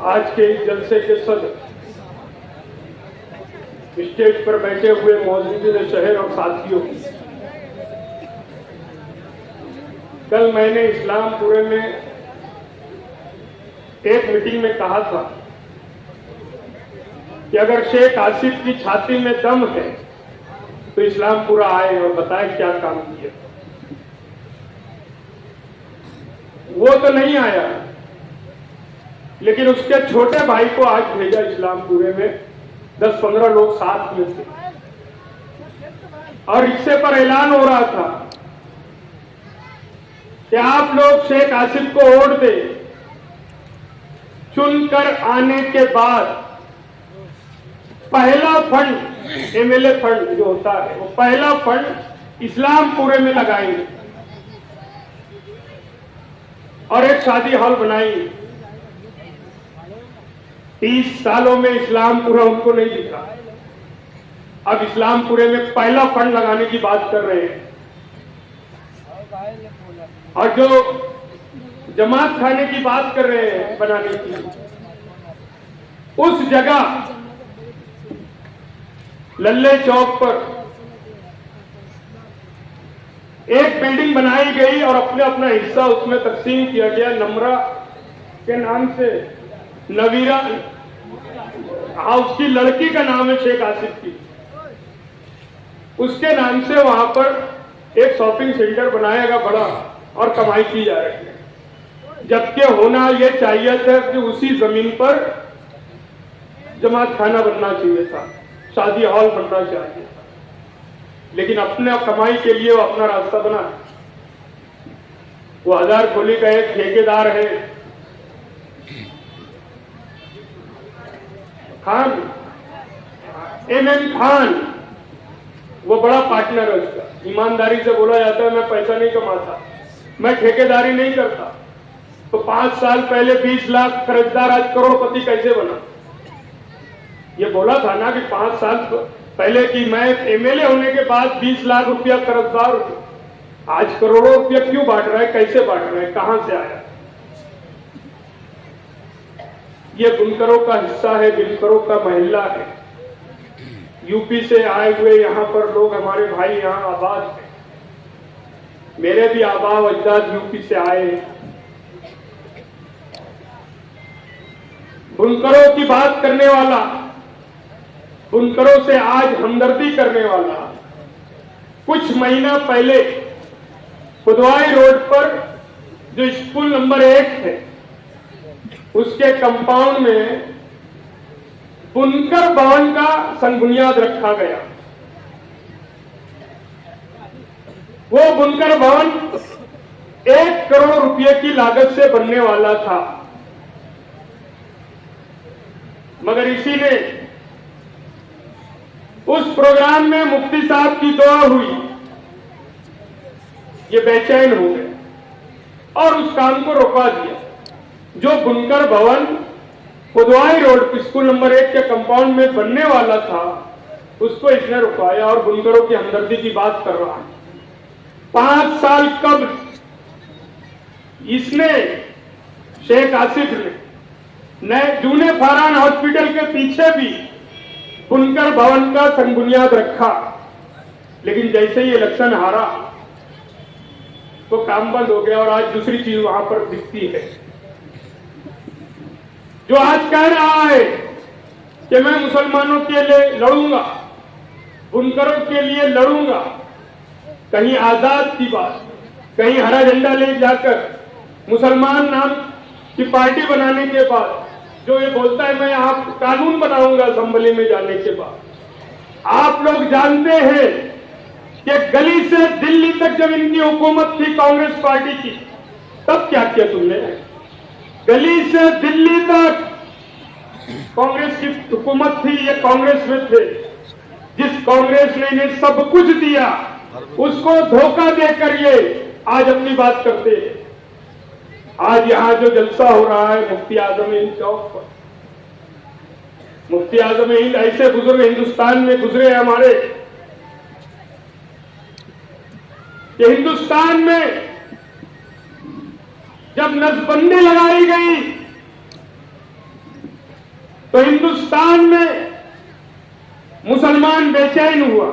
आज के इस जलसे के सदर स्टेज पर बैठे हुए मौजूद शहर और साथियों, कल मैंने इस्लामपुरे में एक मीटिंग में कहा था कि अगर शेख आसिफ की छाती में दम है तो इस्लामपुरा आए और बताए क्या काम किया। वो तो नहीं आया, लेकिन उसके छोटे भाई को आज भेजा इस्लामपुरे में। 10-15 लोग साथ में थे और रिक्शे पर ऐलान हो रहा था कि आप लोग शेख आसिफ को वोट दे। चुनकर आने के बाद पहला फंड, एमएलए फंड जो होता है, वो पहला फंड इस्लामपुरे में लगाएंगे और एक शादी हॉल बनाएंगे। 30 सालों में इस्लामपुरा उनको नहीं दिखा, अब इस्लामपुरे में पहला फंड लगाने की बात कर रहे हैं। और जो जमात खाने की बात कर रहे हैं बनाने की, उस जगह लल्ले चौक पर एक बिल्डिंग बनाई गई और अपने अपना हिस्सा उसमें तकसीम किया गया। नम्रा के नाम से, नवीरा, हाँ उसकी लड़की का नाम है शेख आसिफ की, उसके नाम से वहां पर एक शॉपिंग सेंटर बनाएगा बड़ा और कमाई की जा रही है। जबकि होना यह चाहिए था कि उसी जमीन पर जमात खाना बनना चाहिए था, शादी हॉल बनना चाहिए था, लेकिन अपने कमाई के लिए वो अपना रास्ता बना। वो हजारखोली का एक ठेकेदार है खान, MM खान, वो बड़ा पार्टनर है उसका। ईमानदारी से बोला जाता है मैं पैसा नहीं कमाता, मैं ठेकेदारी नहीं करता। तो 5 साल पहले 20 लाख कर्जदार आज करोड़पति कैसे बना? ये बोला था ना कि 5 साल पहले कि मैं एमएलए होने के बाद 20 लाख रुपया कर्जदार, आज करोड़ों रुपया क्यों बांट रहा है, कैसे बांट रहा है, कहां से आया? ये बुनकरों का हिस्सा है, बुनकरों का महल्ला है। यूपी से आए हुए यहाँ पर लोग, हमारे भाई यहाँ आबाद हैं, मेरे भी आबा अजदाद यूपी से आए। बुनकरों की बात करने वाला, बुनकरों से आज हमदर्दी करने वाला, कुछ महीना पहले खुदवाई रोड पर जो स्कूल नंबर 1 है उसके कंपाउंड में बुनकर भवन का संबुनियाद रखा गया। वो बुनकर भवन 1 करोड़ रुपए की लागत से बनने वाला था, मगर इसी ने उस प्रोग्राम में मुफ्ती साहब की दुआ हुई, ये बेचैन हो गए और उस काम को रोका दिया। जो बुनकर भवन खुदवाई रोड स्कूल नंबर 1 के कंपाउंड में बनने वाला था, उसको इसने रुकाया और बुनकरों की हमदर्दी की बात कर रहा है। 5 साल कब इसने, शेख आसिफ ने जूने फारान हॉस्पिटल के पीछे भी बुनकर भवन का संबुनियाद रखा, लेकिन जैसे ही इलेक्शन हारा तो काम बंद हो गया और आज दूसरी चीज वहां पर दिखती है। जो आज कह रहा है कि मैं मुसलमानों के लिए लड़ूंगा, बुनकरों के लिए लड़ूंगा, कहीं आजाद की बात, कहीं हरा झंडा ले जाकर मुसलमान नाम की पार्टी बनाने के बाद जो ये बोलता है मैं आप कानून बनाऊंगा असेंबली में जाने के बाद। आप लोग जानते हैं कि गली से दिल्ली तक जब इनकी हुकूमत थी कांग्रेस पार्टी की, तब क्या किया तुमने? गली से दिल्ली तक कांग्रेस की हुकूमत थी, ये कांग्रेस में थे। जिस कांग्रेस ने इन्हें सब कुछ दिया, उसको धोखा देकर ये आज अपनी बात करते हैं। आज यहां जो जलसा हो रहा है मुफ्ती आजम हिंद चौक पर, मुफ्ती आजम हिंद ऐसे बुजुर्ग हिंदुस्तान में गुजरे हमारे, कि हिंदुस्तान में जब नसबंदी लगाई गई तो हिंदुस्तान में मुसलमान बेचैन हुआ।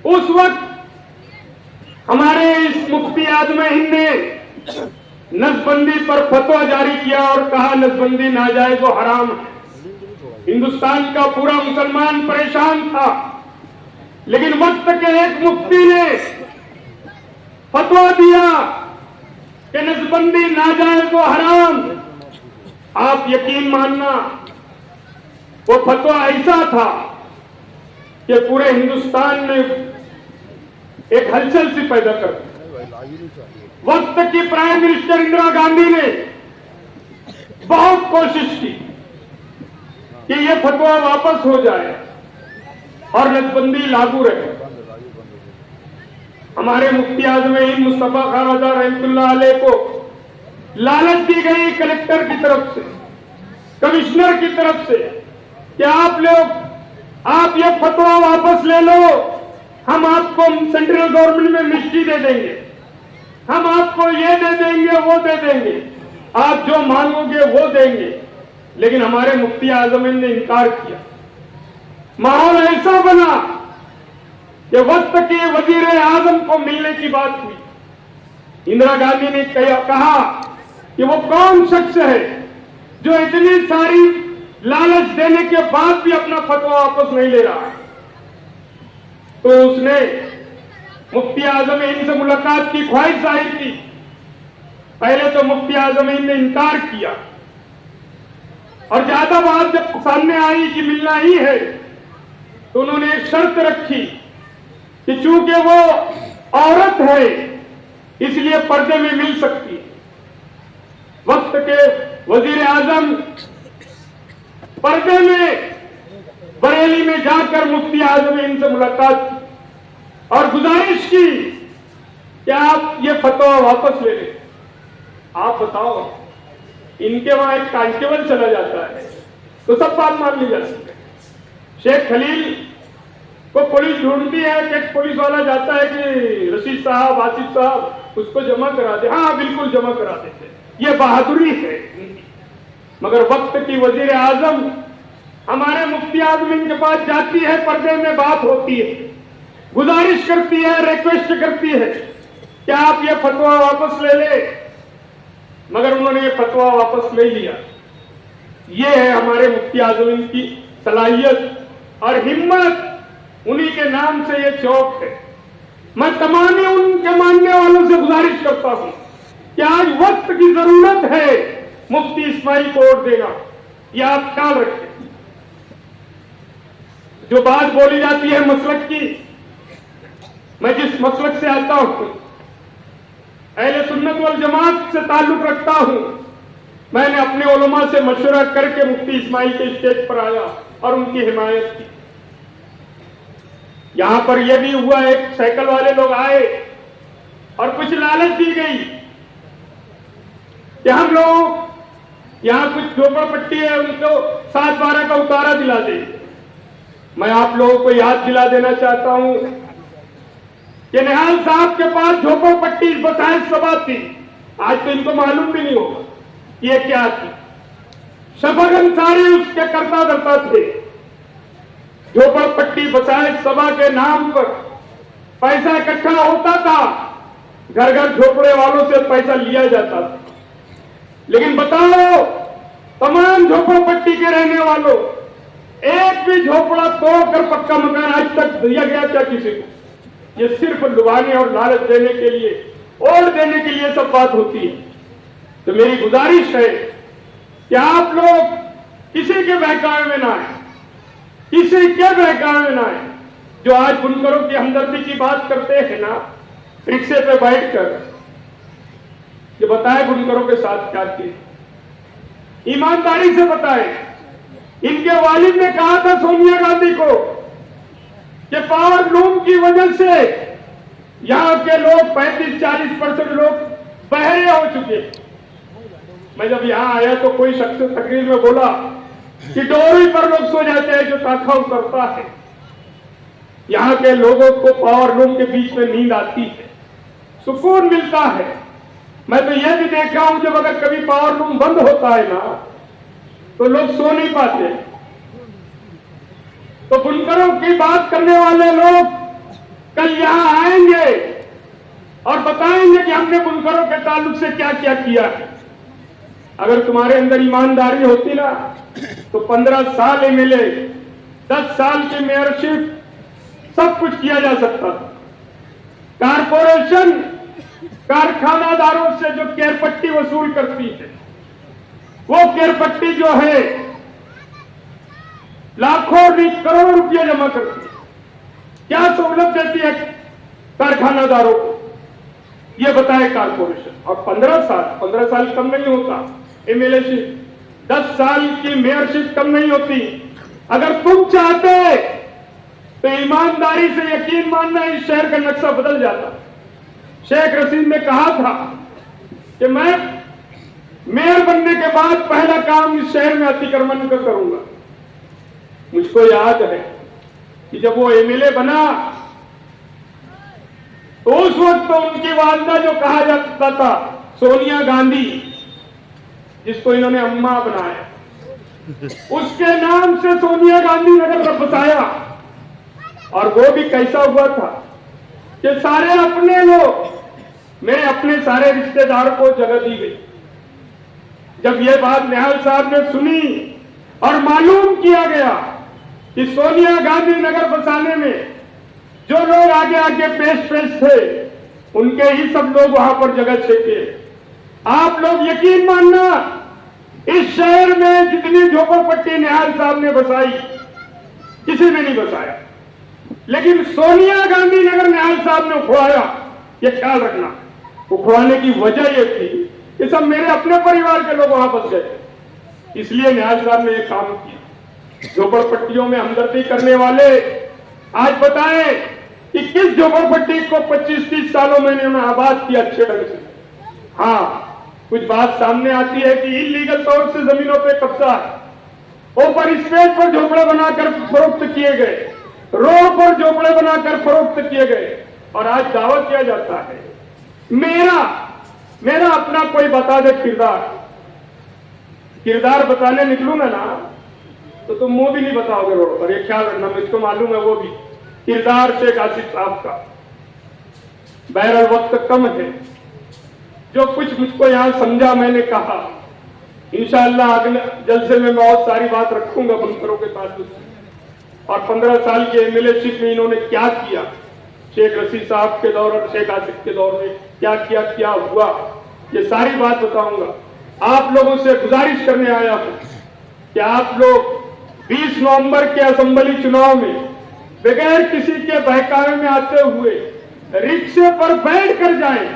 उस वक्त हमारे इस मुफ्ती आज़म हिंद ने नसबंदी पर फतवा जारी किया और कहा नसबंदी नाजायज व हराम है। हिंदुस्तान का पूरा मुसलमान परेशान था, लेकिन वक्त के एक मुफ्ती ने फतवा दिया कि नसबंदी नाजायज व हराम। आप यकीन मानना, वो फतवा ऐसा था कि पूरे हिंदुस्तान में एक हलचल सी पैदा कर दी। वक्त की प्राइम मिनिस्टर इंदिरा गांधी ने बहुत कोशिश की कि यह फतवा वापस हो जाए और नसबंदी लागू रहे। हमारे मुफ्ती आज़म हिंद मुस्तफा खान रज़ा रहमतुल्लाह अलैह को लालच दी गई कलेक्टर की तरफ से, कमिश्नर की तरफ से कि आप ये फतवा वापस ले लो, हम आपको सेंट्रल गवर्नमेंट में मिनिस्ट्री दे देंगे, हम आपको ये दे देंगे, वो दे देंगे, आप जो मांगोगे वो देंगे। लेकिन हमारे मुफ्ती आज़म ने इनकार किया। माहौल ऐसा बना कि वक्त के वजीर आजम को मिलने की बात हुई। इंदिरा गांधी ने कहा कि वो कौन शख्स है जो इतनी सारी लालच देने के बाद भी अपना फतवा वापस नहीं ले रहा है। तो उसने मुफ्ती आज़म हिंद से मुलाकात की ख्वाहिश जाहिर की। पहले तो मुफ्ती आज़म हिंद ने इनकार किया और ज्यादा बात जब सामने आई कि मिलना ही है तो उन्होंने एक शर्त रखी कि चूंकि वो औरत है इसलिए पर्दे में मिल सकती है। वक्त के वजीर आजम पर्दे में बरेली में जाकर मुफ्ती आज़म हिंद से मुलाकात की और गुजारिश की कि आप ये फतवा वापस ले लें। आप बताओ, इनके वहां एक कांस्टेबल चला जाता है तो सब बात मान ली जाती है। शेख खलील को पुलिस ढूंढती है कि पुलिस वाला जाता है कि रशीद साहब, आसिफ साहब उसको जमा करा दे। हाँ बिल्कुल जमा करा देते, ये बहादुरी है। मगर वक्त की वजीर आजम हमारे मुफ्ती आज़म के पास जाती है, पर्दे में बात होती है, गुजारिश करती है, रिक्वेस्ट करती है कि आप ये फतवा वापस ले ले। मगर उन्होंने ये फतवा वापस ले लिया। ये है हमारे मुफ्ती आज़म की सलाहियत और हिम्मत, उन्हीं के नाम से ये चौक है। मैं तमाम उनके मानने वालों से गुजारिश करता हूं कि आज वक्त की जरूरत है मुफ्ती इस्माइल को वोट देना, यह आप ख्याल रखें। जो बात बोली जाती है मसलक की, मैं जिस मसलक से आता हूं, अहले सुन्नत वल जमात से ताल्लुक रखता हूं, मैंने अपने उलमा से मशवरा करके मुफ्ती इस्माइल के स्टेज पर आया और उनकी हिमायत की। यहां पर यह भी हुआ, एक साइकिल वाले लोग आए और कुछ लालच दी गई कि हम लोग यहां कुछ झोपड़पट्टी है उनको 7/12 का उतारा दिला देंगे। मैं आप लोगों को याद दिला देना चाहता हूं कि निहाल साहब के पास झोपड़पट्टी बसाए सभा थी। आज तो इनको मालूम भी नहीं होगा ये क्या थी। शफक अंसारी उसके करता धरता थे। झोपड़पट्टी बसाए सभा के नाम पर पैसा इकट्ठा होता था, घर घर झोपड़े वालों से पैसा लिया जाता था। लेकिन बताओ, तमाम झोपड़पट्टी के रहने वालों, एक भी झोपड़ा तोड़कर पक्का मकान आज तक दिया गया क्या किसी को? ये सिर्फ लुभाने और लालच देने के लिए, और देने के लिए सब बात होती है। तो मेरी गुजारिश है कि आप लोग किसी के बहकावे में ना आए, किसी के बहकावे में ना आए। जो आज बुनकरों की हमदर्दी की बात करते हैं ना, रिक्शे पे बैठकर, ये बताए बुनकरों के साथ क्या किए, ईमानदारी से बताए। इनके वालिद ने कहा था सोनिया गांधी को कि पावर लूम की वजह से यहां के लोग 35-40% लोग बहरे हो चुके। मैं जब यहां आया तो कोई शख्स तकरीर में बोला कि डोरी पर लोग सो जाते हैं जो ताखा उतरता है। यहां के लोगों को पावर लूम के बीच में नींद आती है, सुकून मिलता है। मैं तो यह भी देखा हूं जब अगर कभी पावर लूम बंद होता है ना, तो लोग सो नहीं पाते। तो बुनकरों की बात करने वाले लोग कल यहां आएंगे और बताएंगे कि हमने बुनकरों के ताल्लुक से क्या क्या किया है। अगर तुम्हारे अंदर ईमानदारी होती ना तो 15 साल एमएलए, 10 साल की मेयरशिप, सब कुछ किया जा सकता था। कारपोरेशन कारखानादारों से जो केरपट्टी वसूल करती है, वो केरपट्टी जो है लाखों नहीं करोड़ों रुपये जमा करती है। क्या सहूलत देती है कारखानादारों को, ये बताए कारपोरेशन। और 15 साल कम नहीं होता एमएलएशिप, 10 साल की मेयरशिप कम नहीं होती। अगर तुम चाहते तो ईमानदारी से यकीन मानना, इस शहर का नक्शा बदल जाता। शेख रशीद ने कहा था कि मैं मेयर बनने के बाद पहला काम इस शहर में अतिक्रमण का करूंगा। मुझको याद है कि जब वो एमएलए बना तो उस वक्त तो उनकी वालदा जो कहा जाता था सोनिया गांधी, जिसको इन्होंने अम्मा बनाया, उसके नाम से सोनिया गांधी नगर बसाया। और वो भी कैसा हुआ था कि सारे अपने लोग, मेरे अपने सारे रिश्तेदारों को जगह दी गई। जब ये बात निहाल साहब ने सुनी और मालूम किया गया कि सोनिया गांधी नगर बसाने में जो लोग आगे आगे पेश थे, उनके ही सब लोग वहां पर जगह छेके। आप लोग यकीन मानना, इस शहर में जितनी झोपड़पट्टी निहाल साहब ने बसाई, किसी ने नहीं बसाया। लेकिन सोनिया गांधी नगर निहाल साहब ने उखड़ाया। ये ख्याल रखना, उखड़ाने की वजह यह थी कि सब मेरे अपने परिवार के लोग वहां बस गए, इसलिए निहाल साहब ने यह काम किया। झोपड़पट्टियों में हमदर्दी करने वाले आज बताएं कि किस झोपड़पट्टी को 25-30 सालों में इन्होंने आबाद किया अच्छे ढंग से। हाँ, कुछ बात सामने आती है कि इलीगल तौर से जमीनों पे कब्जा है, ऊपर स्टेज पर झोपड़े बनाकर फरोख्त किए गए, रोड पर झोपड़े बनाकर फरोख्त किए गए, और आज दावा किया जाता है मेरा अपना कोई बता दे किरदार बताने निकलूंगा ना तो तुम मुंह भी नहीं बताओगे रोड पर। ये ख्याल रखना, मुझको मालूम है वो भी किरदार शेख आसिफ साहब का। बहरहाल वक्त कम है, जो कुछ मुझको यहां समझा मैंने कहा। इंशाअल्लाह अगले जलसे में मैं बहुत सारी बात रखूंगा बुनकरों के ताल्लुक से, और 15 साल के एमएलएशिप में इन्होंने क्या किया, शेख रशीद साहब के दौर और शेख आसिफ के दौर में क्या किया, क्या हुआ, ये सारी बात बताऊंगा। आप लोगों से गुजारिश करने आया हूं कि आप लोग 20 नवंबर के असेंबली चुनाव में बगैर किसी के बहकावे में आते हुए रिक्शे पर बैठ कर जाएं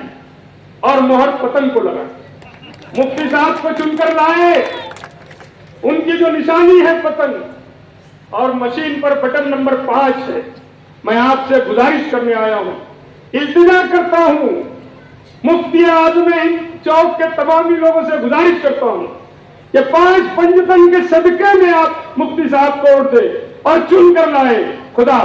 और मोहर पतंग को लगाएं। मुफ्ती साहब को चुनकर लाए, उनकी जो निशानी है पतंग, और मशीन पर बटन नंबर 5 है। मैं आपसे गुजारिश करने आया हूं, इल्तिजा करता हूं, मुफ्ती आज़म हिंद चौक के तमाम लोगों से गुजारिश करता हूं कि 5 पंजतन के सदके में आप मुफ्ती साहब को वोट दें और चुन कर लाए। खुदा